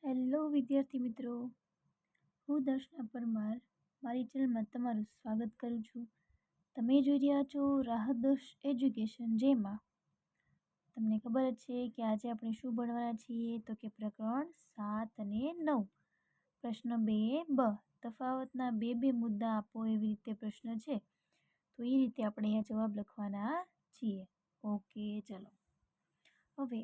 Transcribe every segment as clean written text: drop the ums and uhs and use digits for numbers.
Hello વિદ્યાર્થી મિત્રો, હું દર્શના પરમાર મારી ચેનલમાં તમારું સ્વાગત કરું છું. તમે જોઈ રહ્યા છો રાહત એજ્યુકેશન, જેમાં તમને ખબર જ છે કે આજે આપણે શું ભણવાના છીએ તો કે પ્રકરણ 7 અને 9 પ્રશ્ન 2 તફાવતના બે મુદ્દા આપો એવી રીતે પ્રશ્ન છે. તો એ રીતે આપણે અહીંયા જવાબ લખવાના છીએ. ઓકે, ચલો. હવે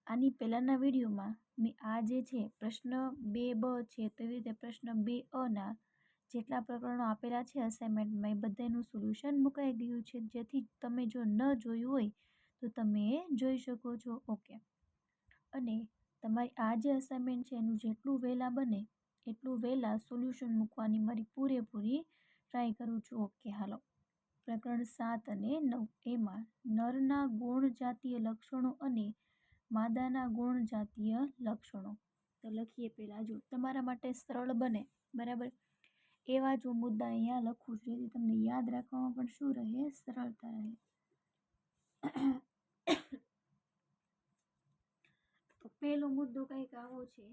આની પહેલાંના વિડીયોમાં મેં આ જે છે પ્રશ્ન 2 છે તો એવી રીતે પ્રશ્ન 2 ના જેટલા પ્રકરણો આપેલા છે અસાઇનમેન્ટમાં એ બધાનું સોલ્યુશન મુકાઈ ગયું છે, જેથી તમે જો ન જોયું હોય તો તમે જોઈ શકો છો. ઓકે, અને તમારી આ જે અસાઇનમેન્ટ છે એનું જેટલું વહેલા બને એટલું વહેલા સોલ્યુશન મૂકવાની મારી પૂરેપૂરી ટ્રાય કરું છું. ઓકે, હાલો. પ્રકરણ 7 અને 9 એમાં નરના ગૌણ જાતીય લક્ષણો અને માદાના ગૌણ જાતીય લક્ષણો. તો લખીએ પહેલાં, જો તમારા માટે સરળ બને, બરાબર, એવા જો મુદ્દા અહીંયા લખું છું જેથી તમને યાદ રાખવામાં પણ શું રહે, સરળતા રહે. તો પહેલો મુદ્દો કંઈક આવો છે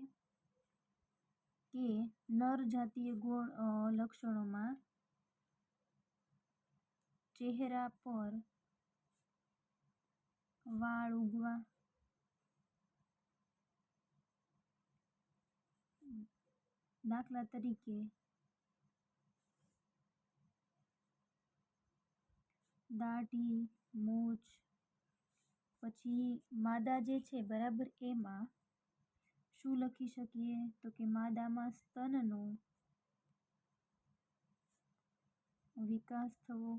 કે નર જાતીય ગૌણ લક્ષણોમાં ચહેરા પર વાળ ઉગવા, દાખલા તરીકે દાઢી, મૂછ. પછી માદા જે છે, બરાબર, એમાં શું લખી શકીએ તો કે માદામાં સ્તનનો વિકાસ થવો.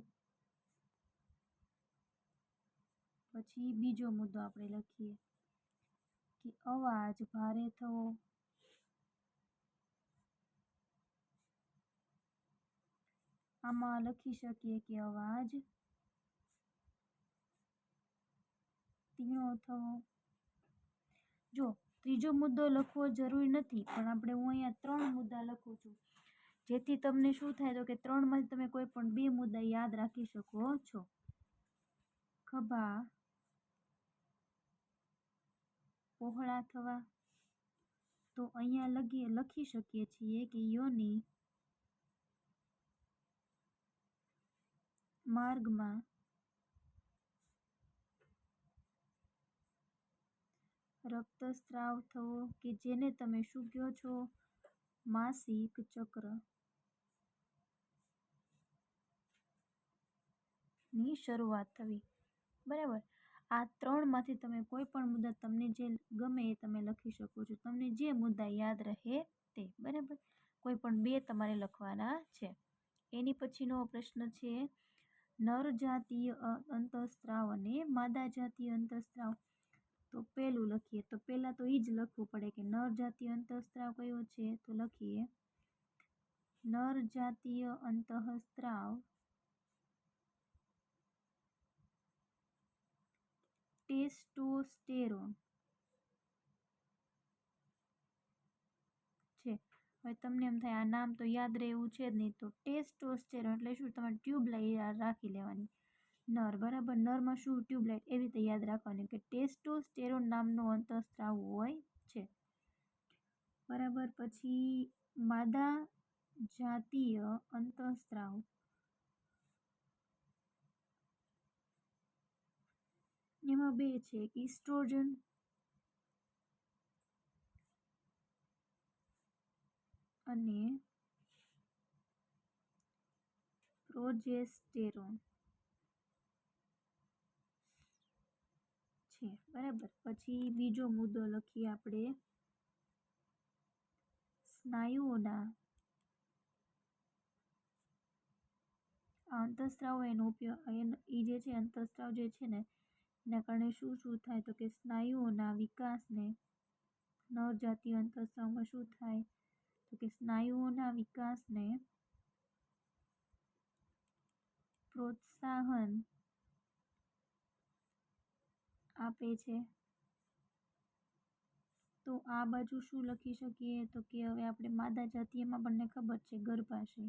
પછી બીજો મુદ્દો આપણે લખીએ કે અવાજ ભારે થવો. આમાં લખી શકીએ કે અવાજ તીણો થવો. જો ત્રીજો મુદ્દો લખવો જરૂરી નથી, પણ આપણે હું અહીંયા 3 મુદ્દા લખું છું જેથી તમને શું થાય તો કે 3માંથી તમે કોઈ પણ 2 મુદ્દા યાદ રાખી શકો છો. ખભા પહોળા થવા. તો અહીંયા લખી શકીએ છીએ કે યોની માર્ગમાં રક્તસ્રાવ થવો, કે જેને તમે શું કહો છો, માસિક ચક્ર ની શરૂઆત થવી. બરાબર, આ 3માંથી તમે કોઈ પણ મુદ્દા તમને જે ગમે એ તમે લખી શકો છો, તમને જે મુદ્દા યાદ રહે તે. બરાબર, કોઈ પણ 2 તમારે લખવાના છે. એની પછીનો પ્રશ્ન છે નર જાતીય અંતઃસ્ત્રાવ અને માદા જાતીય અંતઃસ્ત્રાવ. તો પહેલું લખીએ, તો પહેલાં તો એ જ લખવું પડે કે નર જાતીય અંતઃસ્ત્રાવ કયો છે. તો લખીએ નર જાતીય અંતઃસ્ત્રાવ ટેસ્ટોસ્ટેરોન છે. હવે તમને એમ થાય આ નામ તો યાદ રહે એવું છે જ નહીં, તો ટેસ્ટોસ્ટેરોન એટલે શું, તમારે ટ્યુબલાઇટ રાખી લેવાની. નર, બરાબર, નરમાં શું, ટ્યુબલાઇટ, એવી રીતે યાદ રાખવાની કે ટેસ્ટોસ્ટેરોન નામનો અંતઃસ્ત્રાવ હોય છે. બરાબર, પછી માદા જાતીય અંતઃસ્ત્રાવ એમાં 2 છે, ઇસ્ટ્રોજન અને પ્રોજેસ્ટેરોન છે. બરાબર, પછી બીજો મુદ્દો લખીએ આપણે સ્નાયુઓના અંતઃસ્ત્રાવ, એનો ઉપયોગ એ જે છે અંતઃસ્ત્રાવ જે છે ને એના કારણે શું થાય તો કે સ્નાયુઓના વિકાસને, નર જાતીય અંતઃસ્ત્રાવમાં શું થાય તો કે સ્નાયુઓના વિકાસને પ્રોત્સાહન આપે છે. તો આ બાજુ શું લખી શકીએ તો કે હવે આપણે માદા જાતીયમાં આપણને ખબર છે ગર્ભાશય,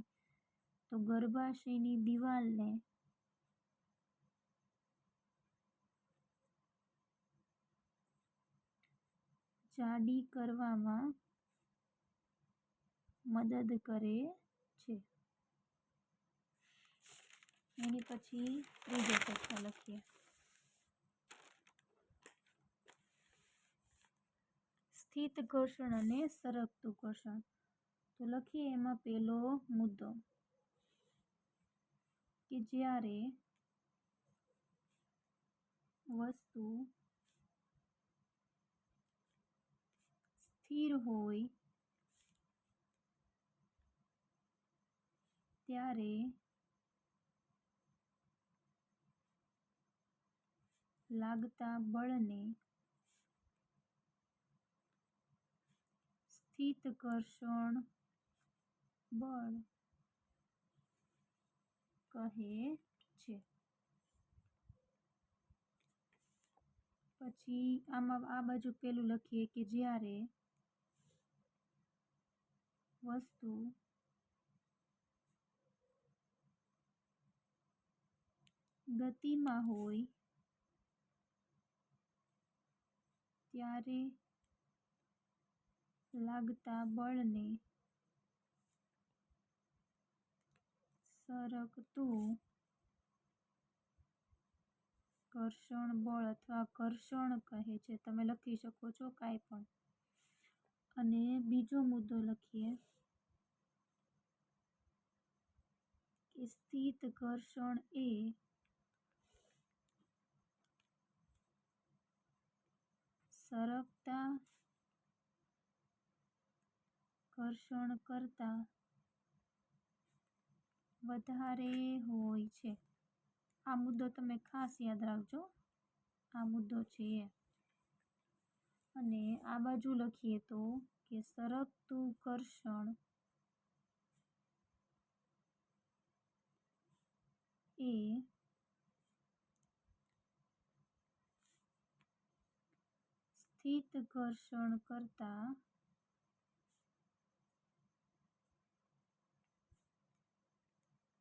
તો ગર્ભાશયની દિવાલને જાડી કરવામાં મદદ કરે છે. એની પછી ત્રીજો પ્રશ્ન લખીએ. સ્થિત ઘર્ષણ અને સરકતું ઘર્ષણ. તો લખીએ એમાં પહેલો મુદ્દો કે જ્યારે વસ્તુ સ્થિર હોય ત્યારે લાગતા બળને સ્થિત ઘર્ષણ બળ કહે છે. પછી આમાં આ બાજુ પેલું લખીએ કે જ્યારે વસ્તુ ગતિમાં હોય ત્યારે લાગતા બળને સરકતું ઘર્ષણ બળ અથવા ઘર્ષણ કહે છે. તમે લખી શકો છો કાંઈ પણ. અને બીજો મુદ્દો લખીએ કે સ્થિત ઘર્ષણ એ સરકતા ઘર્ષણ કરતા વધારે હોય છે. આ મુદ્દો તમે ખાસ યાદ રાખજો. આ મુદ્દો છે એ. અને આ બાજુ લખીએ તો કે સરકતું ઘર્ષણ એ સ્થિત ઘર્ષણ કરતા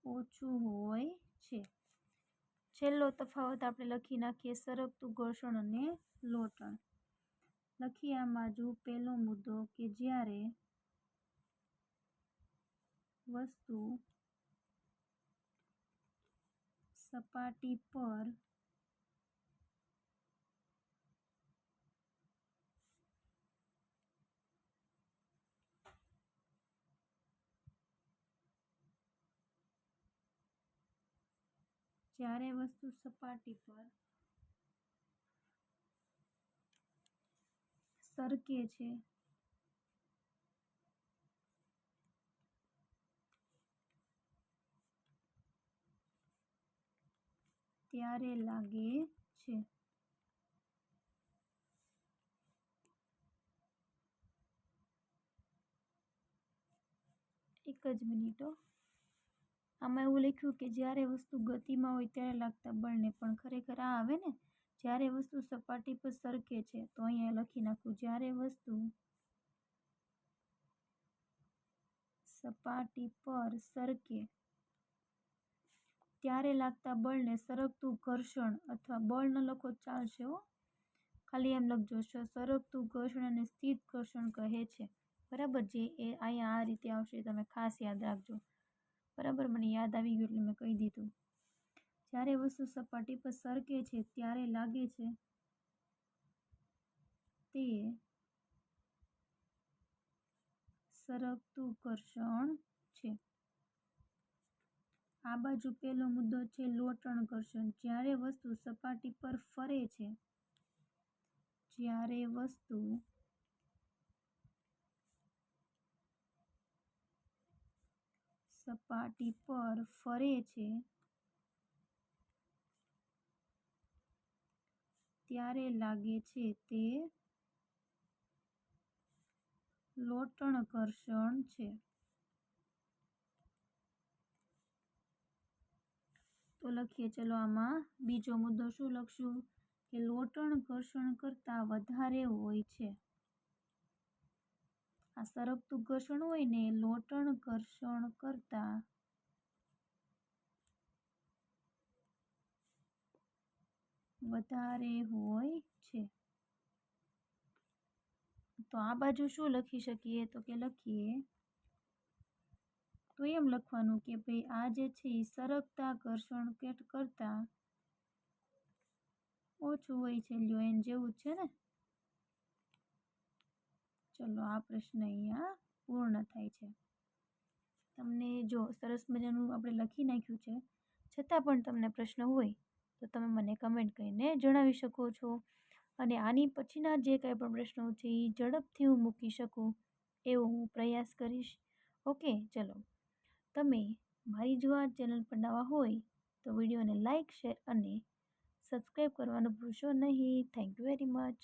ઓછું હોય છે. છેલ્લો તફાવત આપણે લખી નાખીએ સરકતું ઘર્ષણ અને લોટણ. લખીએ આ બાજુ પહેલો મુદ્દો કે જ્યારે વસ્તુ સપાટી પર સરકે છે ત્યારે લાગે છે. એક જ મિનિટ. આમાં એવું લખ્યું કે જ્યારે વસ્તુ ગતિમાં હોય ત્યારે લાગતા બળને, પણ ખરેખર આ આવે ને જ્યારે વસ્તુ સપાટી પર સરકે છે. તો અહીંયા લખી નાખું જ્યારે વસ્તુ સપાટી પર સરકે ત્યારે લાગતા બળને સરકતું ઘર્ષણ અથવા બળ ન લખો ચાલશે હો, ખાલી એમ લખજો સરકતું ઘર્ષણ અને સ્થિત ઘર્ષણ કહે છે. બરાબર. જે એ અહીંયા આ રીતે આવશે તમે ખાસ યાદ રાખજો. બરાબર. મને યાદ આવી ગયું એટલે મેં કહી દીધું. જ્યારે વસ્તુ સપાટી પર સરકે છે ત્યારે લાગે છે તે સરકતું ઘર્ષણ છે. આ બાજુ પહેલો મુદ્દો છે લોટણ ઘર્ષણ. જ્યારે વસ્તુ સપાટી પર ફરે છે, જ્યારે વસ્તુ સપાટી પર ફરે છે ત્યારે લાગે છે તે લોટણ ઘર્ષણ છે. તો લખીએ ચલો આમાં બીજો મુદ્દો શું લખશું કે લોટણ ઘર્ષણ કરતાં વધારે હોય છે. આ સરકતું ઘર્ષણ હોય ને લોટણ ઘર્ષણ કરતાં વધારે હોય છે. આ બાજુ શું લખી શકીએ? તો કે લખીએ તો એમ લખવાનું કે ભાઈ આ જે છે એ સરકતા ઘર્ષણ કરતાં ઓછું હોય છે. લ્યો એન જેવું જ છે ને. ચલો આ પ્રશ્ન અહીંયા પૂર્ણ થાય છે. તમને જો સરસ મજાનું આપણે લખી નાખ્યું છે, છતાં પણ તમને પ્રશ્ન હોય તો તમે મને કમેન્ટ કરીને જણાવી શકો છો. અને આની પછીના જે કંઈ પણ પ્રશ્નો છે એ ઝડપથી હું મૂકી શકું એવો હું પ્રયાસ કરીશ. ઓકે, ચલો. તમે મારી જો આ ચેનલ પર નવા હોય તો વિડીયોને લાઇક, શેર અને સબસ્ક્રાઈબ કરવાનું ભૂલશો નહીં. Thank you very much.